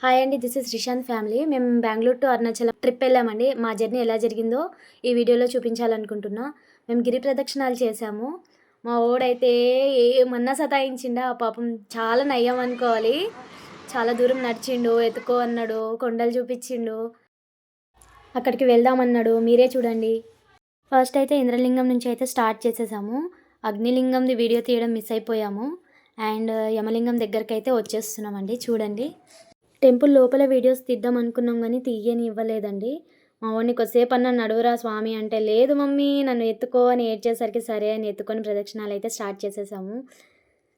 Hi అండి, this is Rishanth family. మేము Bengaluru to Arunachalam trip వెళ్ళామండి. మా జర్నీ ఎలా జరిగిందో ఈ వీడియోలో చూపించాలనుకుంటున్నా. మేము గిరి ప్రదక్షిణాలు చేశాము. మా ఓడైతే ఏమన్నా సతాయించిండా పాపం, చాలా నయ్యం అనుకోవాలి. చాలా దూరం నడిచిండు, ఎత్తుకో అన్నాడు, కొండలు చూపించిండు, అక్కడికి వెళ్దామన్నాడు. మీరే చూడండి. ఫస్ట్ అయితే ఇంద్రలింగం నుంచి అయితే స్టార్ట్ చేసేసాము. అగ్నిలింగంది వీడియో తీయడం మిస్ అయిపోయాము. అండ్ యమలింగం దగ్గరికి అయితే వచ్చేస్తున్నామండి. చూడండి, టెంపుల్ లోపల వీడియోస్ తీద్దాం అనుకున్నాం కానీ తీయని ఇవ్వలేదండి. మా వాడిని కొద్దిసేపు అన్న నడువురా స్వామి అంటే, లేదు మమ్మీ నన్ను ఎత్తుకో అని ఏడ్చేసరికి సరే అని ఎత్తుకొని ప్రదక్షిణాలు అయితే స్టార్ట్ చేసేసాము.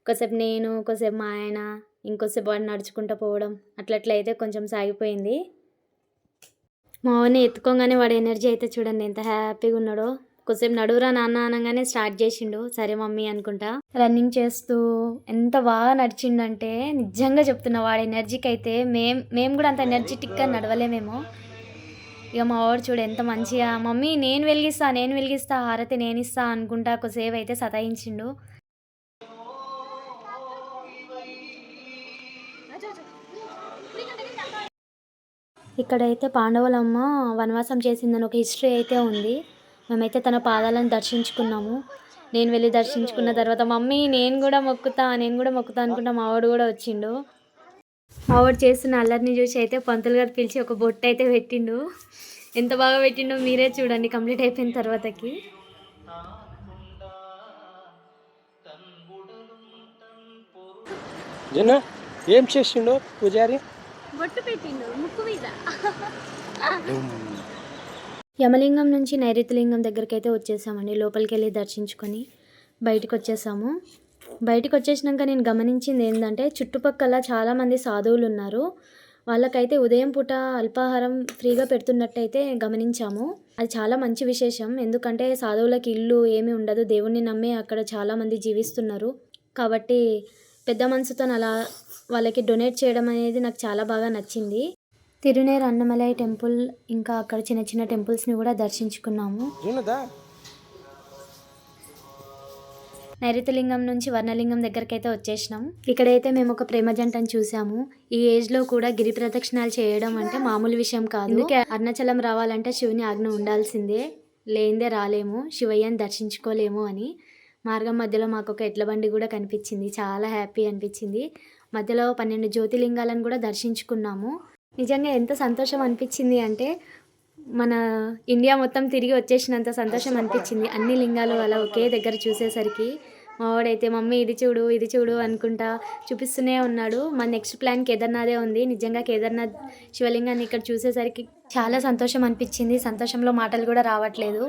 కొద్దిసేపు నేను, కొద్దిసేపు మా ఆయన, ఇంకొద్దిసేపు వాడు నడుచుకుంటూ పోవడం, అట్లట్లా అయితే కొంచెం సాగిపోయింది. మా వాడిని ఎత్తుకోగానే వాడి ఎనర్జీ అయితే చూడండి ఎంత హ్యాపీగా ఉన్నాడో. కొద్దిసేపు నడువురా నాన్న అనగానే స్టార్ట్ చేసిండు, సరే మమ్మీ అనుకుంటా. రన్నింగ్ చేస్తూ ఎంత బాగా నడిచిండంటే నిజంగా చెప్తున్నా, వాడి ఎనర్జీకి అయితే మేము కూడా అంత ఎనర్జెటిక్గా నడవలేమేమో. ఇక మా వాడు చూడు ఎంత మంచిగా, మమ్మీ నేను వెలిగిస్తా హారతి నేను ఇస్తా అనుకుంటా కొద్దిసేపు అయితే సతాయించిండు. ఇక్కడైతే పాండవులమ్మ వనవాసం చేసిందని ఒక హిస్టరీ అయితే ఉంది. మేమైతే తన పాదాలను దర్శించుకున్నాము. నేను వెళ్ళి దర్శించుకున్న తర్వాత మమ్మీ నేను కూడా మొక్కుతా అనుకుంటా మా వాడు కూడా వచ్చిండు. మా వాడు చేస్తున్న అల్లరిని చూసి అయితే పంతులు గారు పిలిచి ఒక బొట్టు అయితే పెట్టిండు. ఎంత బాగా పెట్టిండో మీరే చూడండి కంప్లీట్ అయిపోయిన తర్వాతకి. ఏం చేసిండు పూజారి? బొట్టు పెట్టిండు ముక్కు మీద. యమలింగం నుంచి నైరుతిలింగం దగ్గరికి అయితే వచ్చేసామండి. లోపలికి వెళ్ళి దర్శించుకొని బయటకు వచ్చేసాము. బయటకు వచ్చేసినాక నేను గమనించింది ఏంటంటే, చుట్టుపక్కల చాలామంది సాధువులు ఉన్నారు. వాళ్ళకైతే ఉదయం పూట అల్పాహారం ఫ్రీగా పెడుతున్నట్టయితే గమనించాము. అది చాలా మంచి విశేషం. ఎందుకంటే సాధువులకి ఇల్లు ఏమీ ఉండదు, దేవుణ్ణి నమ్మి అక్కడ చాలామంది జీవిస్తున్నారు. కాబట్టి పెద్ద మనసుతో అలా వాళ్ళకి డొనేట్ చేయడం అనేది నాకు చాలా బాగా నచ్చింది. తిరునేరు అన్నమలై టెంపుల్, ఇంకా అక్కడ చిన్న చిన్న టెంపుల్స్ని కూడా దర్శించుకున్నాము. నైరుతిలింగం నుంచి వర్ణలింగం దగ్గరికి అయితే వచ్చేసినాం. ఇక్కడైతే మేము ఒక ప్రేమ జంటను చూసాము. ఈ ఏజ్లో కూడా గిరి ప్రదక్షిణాలు చేయడం అంటే మామూలు విషయం కాదు. అందుకే అరుణాచలం రావాలంటే శివుని ఆజ్ఞ ఉండాల్సిందే, లేనిదే రాలేము, శివయ్యని దర్శించుకోలేము అని. మార్గం మధ్యలో మాకు ఒక ఎడ్ల బండి కూడా కనిపించింది. చాలా హ్యాపీ అనిపించింది. మధ్యలో 12 జ్యోతిలింగాలను కూడా దర్శించుకున్నాము. నిజంగా ఎంత సంతోషం అనిపించింది అంటే, మన ఇండియా మొత్తం తిరిగి వచ్చేసినంత సంతోషం అనిపించింది. అన్ని లింగాలు అలా ఒకే దగ్గర చూసేసరికి. మా వాడైతే మమ్మీ ఇది చూడు అనుకుంటా చూపిస్తూనే ఉన్నాడు. మా నెక్స్ట్ ప్లాన్ కేదార్నాథే ఉంది. నిజంగా కేదార్నాథ్ శివలింగాన్ని ఇక్కడ చూసేసరికి చాలా సంతోషం అనిపించింది. సంతోషంలో మాటలు కూడా రావట్లేదు.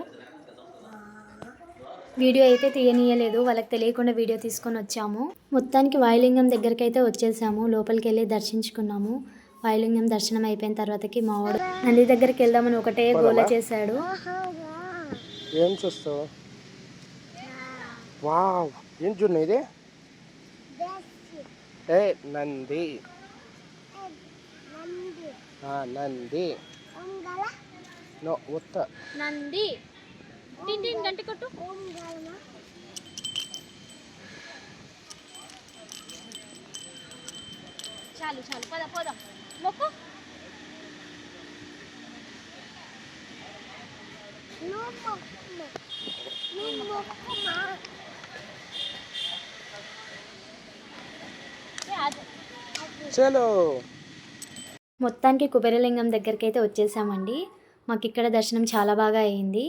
వీడియో అయితే తీయనీయలేదు, వాళ్ళకి తెలియకుండా వీడియో తీసుకొని వచ్చాము. మొత్తానికి వాయులింగం దగ్గరికి అయితే వచ్చేసాము. లోపలికి వెళ్ళి దర్శించుకున్నాము. వాయులింగం దర్శనం అయిపోయిన తర్వాతకి మా వాడు నంది దగ్గరికి వెళ్దామని ఒకటే గోల చేశాడు. ఏం చూస్తావు? వావ్, ఏం చూడ ఇది? ఏ నంది, నంది నో ఉత్త నంది గంట కొట్టు. చాలు పోదాం మొక్కు. చలో మొత్తానికి కుబేరలింగం దగ్గరికి అయితే వచ్చేసామండి. మాకు ఇక్కడ దర్శనం చాలా బాగా అయింది.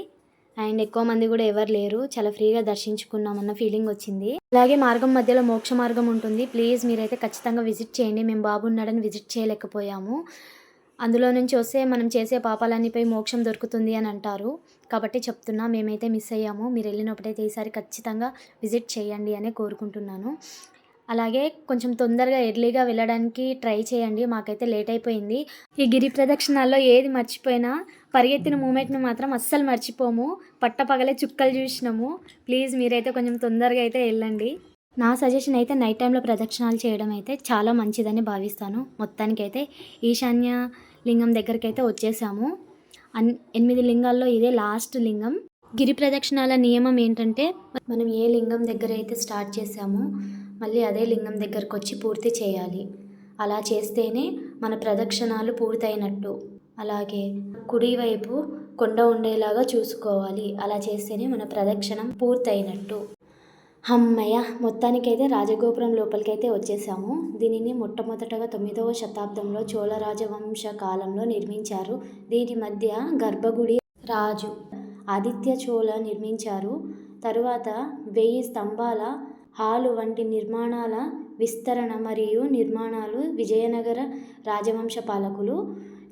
అండ్ ఎక్కువ మంది కూడా ఎవరు లేరు, చాలా ఫ్రీగా దర్శించుకున్నామన్న ఫీలింగ్ వచ్చింది. అలాగే మార్గం మధ్యలో మోక్ష మార్గం ఉంటుంది. ప్లీజ్ మీరైతే ఖచ్చితంగా విజిట్ చేయండి. మేము బాబు ఉన్నాడని విజిట్ చేయలేకపోయాము. అందులో నుంచి వస్తే మనం చేసే పాపాలన్నీపై మోక్షం దొరుకుతుంది అని అంటారు. కాబట్టి చెప్తున్నా, మేమైతే మిస్ అయ్యాము. మీరు వెళ్ళినప్పుడైతే ఈసారి ఖచ్చితంగా విజిట్ చేయండి అని కోరుకుంటున్నాను. అలాగే కొంచెం తొందరగా ఎర్లీగా వెళ్ళడానికి ట్రై చేయండి. మాకైతే లేట్ అయిపోయింది. ఈ గిరి ప్రదక్షిణాల్లో ఏది మర్చిపోయినా పరిగెత్తిన మూమెంట్ని మాత్రం అస్సలు మర్చిపోము. పట్టపగలే చుక్కలు చూసినాము. ప్లీజ్ మీరైతే కొంచెం తొందరగా అయితే వెళ్ళండి. నా సజెషన్ అయితే నైట్ టైంలో ప్రదక్షిణాలు చేయడం అయితే చాలా మంచిదని భావిస్తాను. మొత్తానికైతే ఈశాన్య లింగం దగ్గరికి అయితే వచ్చేసాము. 8 లింగాల్లో ఇదే లాస్ట్ లింగం. గిరి ప్రదక్షిణాల నియమం ఏంటంటే, మనం ఏ లింగం దగ్గర అయితే స్టార్ట్ చేసామో మళ్ళీ అదే లింగం దగ్గరకు వచ్చి పూర్తి చేయాలి. అలా చేస్తేనే మన ప్రదక్షిణాలు పూర్తయినట్టు. అలాగే కుడివైపు కొండ ఉండేలాగా చూసుకోవాలి. అలా చేస్తేనే మన ప్రదక్షిణం పూర్తయినట్టు. హమ్మయ్య, మొత్తానికైతే రాజగోపురం లోపలికైతే వచ్చేసాము. దీనిని మొట్టమొదటగా 9వ శతాబ్దంలో చోళ రాజవంశ కాలంలో నిర్మించారు. దీని మధ్య గర్భగుడి రాజు ఆదిత్య చోళ నిర్మించారు. తరువాత 1000 స్తంభాల హాలు వంటి నిర్మాణాల విస్తరణ మరియు నిర్మాణాలు విజయనగర రాజవంశ పాలకులు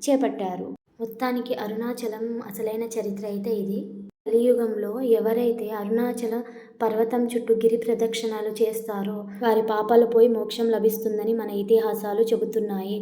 చేపట్టారు. మొత్తానికి అరుణాచలం అసలైన చరిత్ర అయితే ఇది. కలియుగంలో ఎవరైతే అరుణాచల పర్వతం చుట్టూ గిరి ప్రదక్షిణాలు చేస్తారో వారి పాపాలు పోయి మోక్షం లభిస్తుందని మన ఇతిహాసాలు చెబుతున్నాయి.